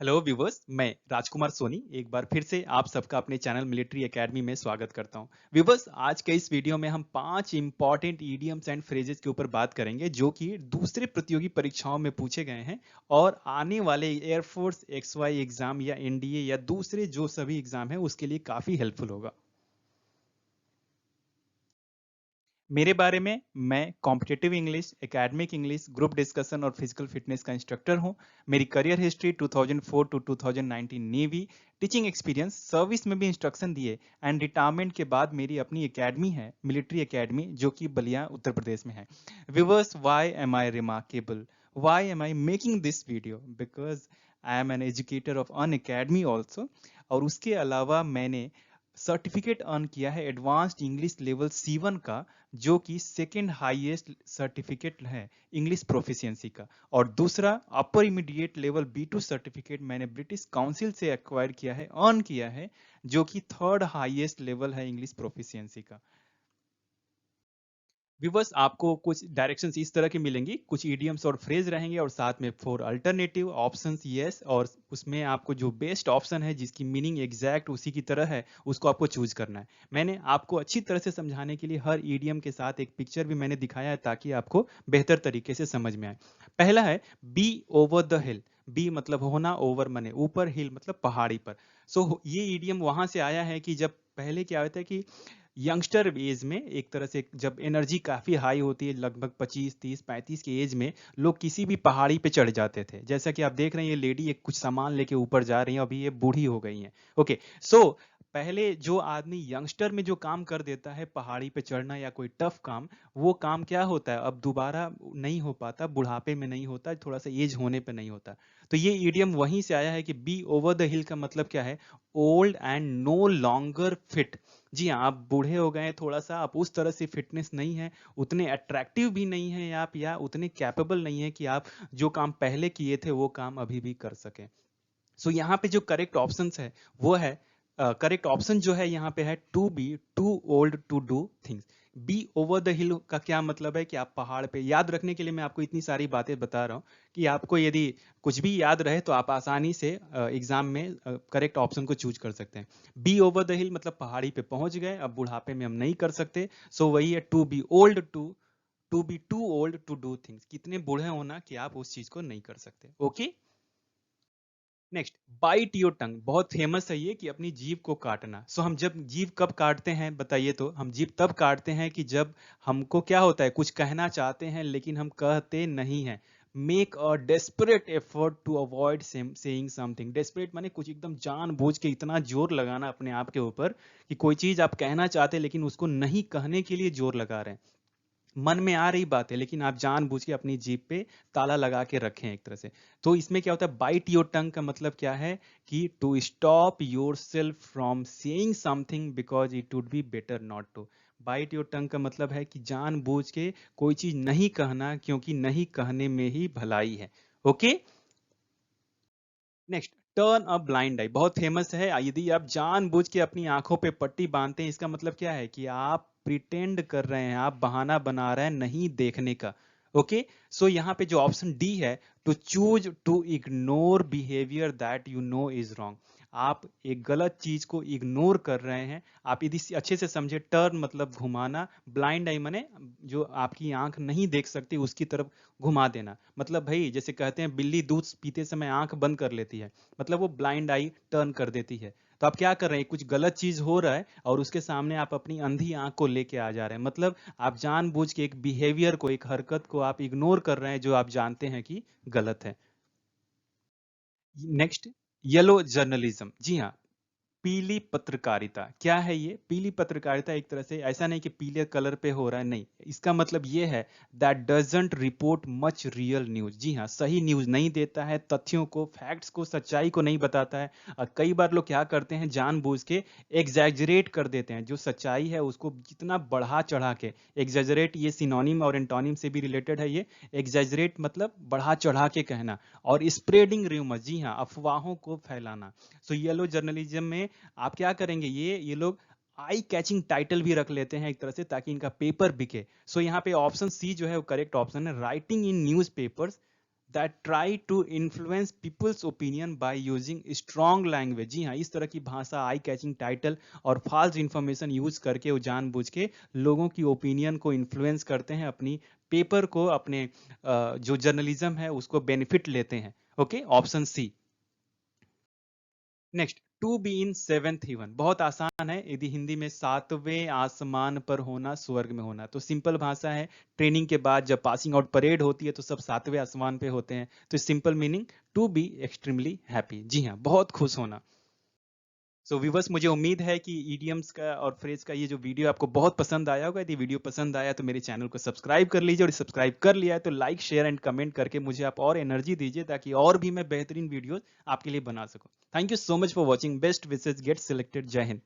Hello viewers, मैं राजकुमार सोनी एक बार फिर से आप सबका अपने चैनल मिलिट्री एकेडमी में स्वागत करता हूं। व्यूवर्स, आज के इस वीडियो में हम 5 इंपॉर्टेंट इडियम्स एंड फ्रेजेस के ऊपर बात करेंगे जो कि दूसरे प्रतियोगी परीक्षाओं में पूछे गए हैं और आने वाले एयरफोर्स एक्सवाई एग्जाम या एनडीए या दूसरे जो सभी एग्जाम है उसके लिए काफी हेल्पफुल होगा। मेरे बारे में, मैं competitive English, academic English, group discussion और फिजिकल फिटनेस का इंस्ट्रक्टर हूं। मेरी career history 2004 to 2019 navy, teaching experience, service में भी इंस्ट्रक्शन दिए एंड रिटायरमेंट के बाद मेरी अपनी एकेडमी है, मिलिट्री एकेडमी, जो कि बलिया उत्तर प्रदेश में है। Viewers, why am I remarkable? Why am I making this video? Because I am an educator of an academy also. और उसके अलावा मैंने सर्टिफिकेट अर्न किया है एडवांस्ड इंग्लिश लेवल C1 का, जो कि सेकेंड हाईएस्ट सर्टिफिकेट है इंग्लिश प्रोफिशिएंसी का। और दूसरा अपर इमीडिएट लेवल B2 सर्टिफिकेट मैंने ब्रिटिश काउंसिल से एक्वायर किया है, अर्न किया है, जो कि थर्ड हाईएस्ट लेवल है इंग्लिश प्रोफिशिएंसी का। व्यूवर्स, आपको कुछ डायरेक्शंस इस तरह की मिलेंगी, कुछ इडियम्स और फ्रेज रहेंगे और साथ में 4 अल्टरनेटिव ऑप्शंस यस, और उसमें आपको जो बेस्ट ऑप्शन है जिसकी मीनिंग एग्जैक्ट उसी की तरह है उसको आपको चूज करना है। मैंने आपको अच्छी तरह से समझाने के लिए हर इडियम के साथ एक पिक्चर भी मैंने दिखाया है ताकि आपको बेहतर तरीके से समझ में आए। पहला है be over the hill. Be मतलब होना, ओवर मने ऊपर, हिल मतलब पहाड़ी पर। ये इडियम वहां से आया है कि जब पहले क्या होता है कि यंगस्टर एज में, एक तरह से जब एनर्जी काफी हाई होती है, लगभग 25 30 35 के एज में लोग किसी भी पहाड़ी पे चढ़ जाते थे। जैसा कि आप देख रहे हैं, ये लेडी एक कुछ सामान लेके ऊपर जा रही है, अभी ये बूढ़ी हो गई हैं। ओके, सो पहले जो आदमी यंगस्टर में जो काम कर देता है, पहाड़ी पे चढ़ना या कोई टफ काम, वो काम क्या होता है, अब दोबारा नहीं हो पाता, बुढ़ापे में नहीं होता, थोड़ा सा एज होने पे नहीं होता। तो ये इडियम वहीं से आया है कि बी ओवर द हिल का मतलब क्या है, old and no longer fit. जी हाँ, आप बूढ़े हो गए हैं, थोड़ा सा आप उस तरह से फिटनेस नहीं है, उतने अट्रैक्टिव भी नहीं है आप, या उतने कैपेबल नहीं है कि आप जो काम पहले किए थे वो काम अभी भी कर सकें। यहाँ पे जो करेक्ट ऑप्शन है वो है, करेक्ट ऑप्शन जो है यहाँ पे है to be too old to do things. Be over the hill का क्या मतलब है कि आप पहाड़ पे, याद रखने के लिए मैं आपको इतनी सारी बातें बता रहा हूँ कि आपको यदि कुछ भी याद रहे तो आप आसानी से एग्जाम में करेक्ट ऑप्शन को चूज कर सकते हैं। बी ओवर द हिल मतलब पहाड़ी पे पहुंच गए, अब बुढ़ापे में हम नहीं कर सकते। वही है to be old, to be too old to do things, कितने बूढ़े होना कि आप उस चीज को नहीं कर सकते। Okay, next, bite your tongue. बहुत फेमस है ये कि अपनी जीभ को काटना। हम जब जीभ कब काटते हैं बताइए? तो हम जीभ तब काटते हैं कि जब हमको क्या होता है, कुछ कहना चाहते हैं लेकिन हम कहते नहीं हैं। Make a desperate effort to avoid saying something. Desperate माने कुछ एकदम जानबूझ के इतना जोर लगाना अपने आप के ऊपर कि कोई चीज आप कहना चाहते हैं लेकिन उसको नहीं कहने के लिए जोर लगा रहे हैं। मन में आ रही बात है लेकिन आप जानबूझ के अपनी जीभ पे ताला लगा के रखें एक तरह से। तो इसमें क्या होता है, बाइट योर टंग का मतलब क्या है कि to stop yourself from saying something because it would be better not to. Bite your tongue का मतलब है कि जानबूझ के कोई चीज नहीं कहना, क्योंकि नहीं कहने में ही भलाई है। Okay, next, turn a blind eye. बहुत फेमस है, यदि आप जानबूझ के अपनी आंखों पे पट्टी बांधते हैं, इसका मतलब क्या है कि आप प्रिटेंड कर रहे हैं, आप बहाना बना रहे हैं नहीं देखने का। ओके, यहाँ पे जो ऑप्शन डी है, to choose to ignore behaviour that you know is wrong. आप एक गलत चीज को इग्नोर कर रहे हैं। आप यदि अच्छे से समझे, टर्न मतलब घुमाना, ब्लाइंड आई माने जो आपकी आंख नहीं देख सकती उसकी तरफ घुमा देना। मतलब भाई, जैसे कहते हैं बिल्ली दूध पीते समय आंख बंद कर लेती है, मतलब वो ब्लाइंड आई टर्न कर देती है। तो आप क्या कर रहे हैं, कुछ गलत चीज हो रहा है और उसके सामने आप अपनी अंधी आंख को लेके आ जा रहे हैं, मतलब आप जानबूझ के एक बिहेवियर को, एक हरकत को आप इग्नोर कर रहे हैं जो आप जानते हैं कि गलत है। Next, yellow journalism. जी हाँ, पीली पत्रकारिता। क्या है ये पीली पत्रकारिता? एक तरह से ऐसा नहीं कि पीले कलर पे हो रहा है, नहीं, इसका मतलब ये है that doesn't report much real news. जी हाँ, सही न्यूज नहीं देता है, तथ्यों को, फैक्ट्स को, सच्चाई को नहीं बताता है। और कई बार लोग क्या करते हैं, जानबूझ के एग्जैजरेट कर देते हैं, जो सच्चाई है उसको जितना बढ़ा चढ़ा के। एग्जैजरेट ये सिनोनिम और एंटोनिम से भी रिलेटेड है ये। एग्जैजरेट मतलब बढ़ा चढ़ा के कहना, और स्प्रेडिंग रूमर, जी हाँ, अफवाहों को फैलाना। येलो जर्नलिज्म में आप क्या करेंगे, ये लोग आई कैचिंग टाइटल भी रख लेते हैं एक तरह से, ताकि इनका पेपर बिके। यहाँ पे ऑप्शन सी जो है वो करेक्ट ऑप्शन है, writing in news that try to influence people's opinion by using strong language. जी हाँ, इस तरह की भाषा, आई कैचिंग टाइटल और फाल्स इंफॉर्मेशन यूज करके वो जानबूझ के लोगों की ओपिनियन को इन्फ्लुएंस करते हैं, अपनी पेपर को, अपने जो जर्नलिज्म है उसको बेनिफिट लेते हैं। Okay, option C. Next, to be in seventh heaven, बहुत आसान है। यदि हिंदी में सातवें आसमान पर होना, स्वर्ग में होना, तो सिंपल भाषा है। ट्रेनिंग के बाद जब पासिंग आउट परेड होती है तो सब सातवें आसमान पे होते हैं। तो simple meaning to be extremely happy. जी हाँ, बहुत खुश होना। सो व्यूवर्स, मुझे उम्मीद है कि ईडियम्स का और फ्रेज का ये जो वीडियो आपको बहुत पसंद आया होगा। यदि वीडियो पसंद आया तो मेरे चैनल को सब्सक्राइब कर लीजिए, और सब्सक्राइब कर लिया है तो लाइक, शेयर एंड कमेंट करके मुझे आप और एनर्जी दीजिए, ताकि और भी मैं बेहतरीन वीडियोस आपके लिए बना सकूं। Thank you so much for watching. Best wishes, get selected. जय हिंद।